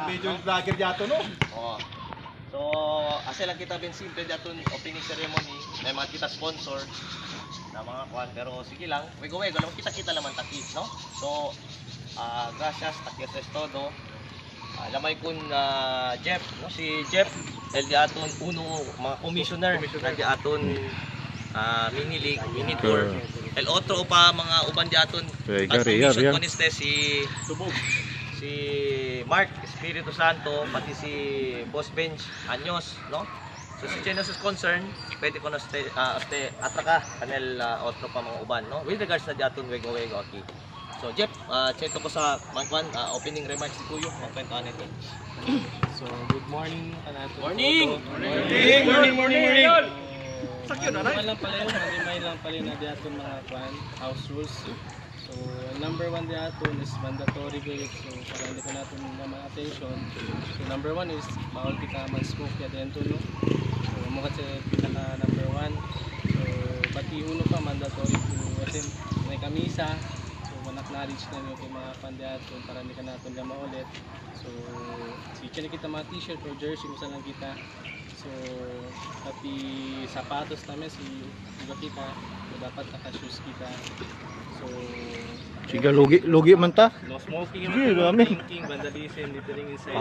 Video vlogger dito no. Oo. So, asa lang kita ben simple daton opening ceremony, may mga kita sponsor na mga kwan pero sige lang, wego-wego lang kita naman takit, no? So, gracias, takios es todo. Lamay kun Jeff, no? Si Jeff el aton uno mga commissioner na aton mini league, mini tour. El otro pa mga uban aton commission koniste si Tubog. Si Mark Espiritu Santo, pati si Boss Bench Anyos, no? So si Chenos is concerned, pwede ko na atraka kanel otro pa mga uban, no? With regards na diaton wego-wego okay. So Jeff, cheto ko sa mankuan opening remarks ni Kuyo, makwentahan nito. So good morning kanato. Morning. Morning. Sakyo na rin. Lang pala yun, may lang pala na diaton mga kwan, house rules. So number 1 diaton is mandatory gate. So para hindi ka natin naman attention. So number 1 is bawal kita mag-smoke ya dentro no. So mo kasi pinaka number 1. So pati uno pa mandatory to kasi may kamisa. So man-acknowledge na yung mga pandiaton para hindi ka natin na maulit. So si kita mga t-shirt or jersey kung saan lang kita. So pati sapatos namin si kita. So dapat naka-shoes kita. So Siga logi man ta. no smoking, no drinking, vandalism, littering inside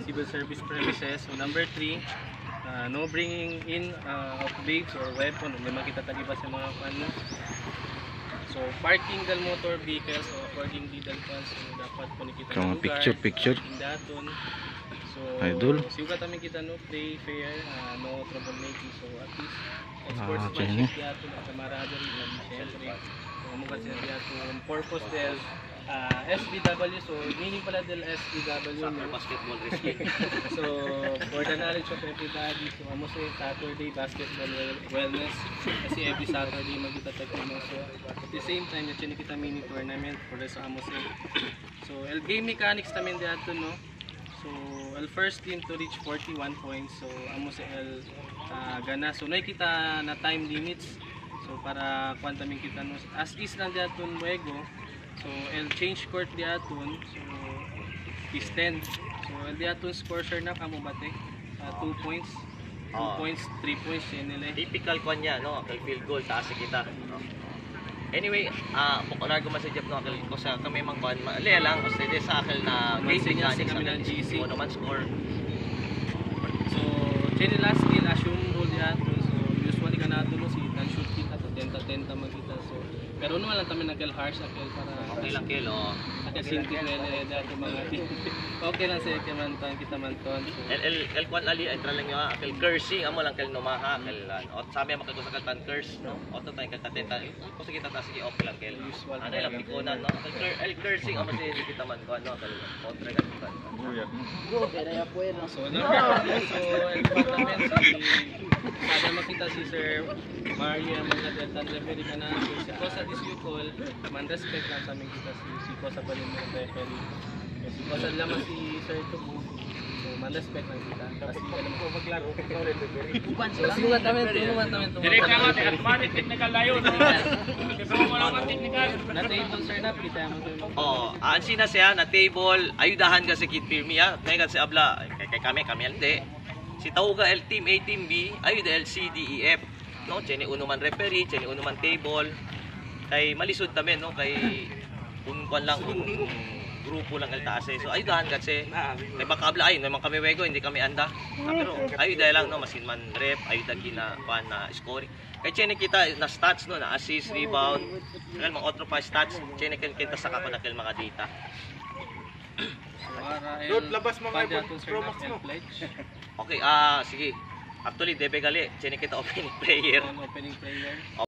civil service premises. So number 3, no bringing in of babes or weapon. May makita taliba sa mga ano. So parking del motor vehicles so according legal funds so dapat po nakita ng lugar. Picture. Daton. So Idol. siuga kami kita no play fair, no troublemaking. So at least sports Chene. yato na camaraderie and syempre mga sinabi atong purpose del SBW so meaning pala del SBW Soccer basketball rescue. so for the knowledge of everybody so amo sa Saturday basketball wellness kasi every Saturday magita-tag mo so at the same time yun kita mini tournament for the amo sa so el game mechanics namin dito no so el first team to reach 41 points so amo sa el gana so nakita na time limits so para kwantamin kita no as is lang diaton luego so el change court diaton so is 10 so el diaton score share na kamo bate 2 points 2 points 3 points yan nila Typical kwan niya, no? Kay field goal taas kita, no? Anyway, bukular ko man si Jeff no akil ko sa kami mang kwan mali lang kasi sa akil na game mechanics kami ng GC mo naman score. so chini last skill assume rule diaton so usually kanato no si dan shoot kita to 10-10 magkita so pero no lang kami nagel harsh akil para Okay lang kilo. akil sinti nele dati mga okay lang sa kemantan kita manton so El kwan ali ay tra lang yo akil cursing amo lang kil numaha kil o sabi mo kay sa tan curse no. Auto tay kay katenta. Ko sige ta sige okay lang kil. Usual. Ano lang pikonan no. El cursing amo si kita man kwan no kil kontra ka kita. so number so el department si kada makita si Sir Maria mga delta referee ka na so si Kosa this you call man respect lang sa amin kita si Kosa pa rin yung referee kasi Kosa lamang si Sir Tubo so man respect lang kita kasi alam ko maglaro uban so sinuwan namin Direk na nga, at manit technical layo. Kasi mo lang ang technical. na-table sir na kita mo Oh, ansi na siya na table, ayudahan ka si Kid Pirmi ha. Kaya si Abla, kay kami hindi. Si Tauga L team A team B, ayuda L C D E F. No, chene uno man referee, chene uno man table. Kay malisod tamen no kay kwan lang grupo lang kaltaas so ayudahan kasi kay baka Abla ay naman kami wego hindi kami anda. Pero ayuda lang no masin man rep, ayuda kina pan na scoring. Kay chene kita na stats no na assist, rebound, kay mga otro pa stats, chene kita sa kakonakil mga data. Lord, labas mo mga Pro Max mo. Okay, sige. Actually, debe gali, chene kita opening player. opening player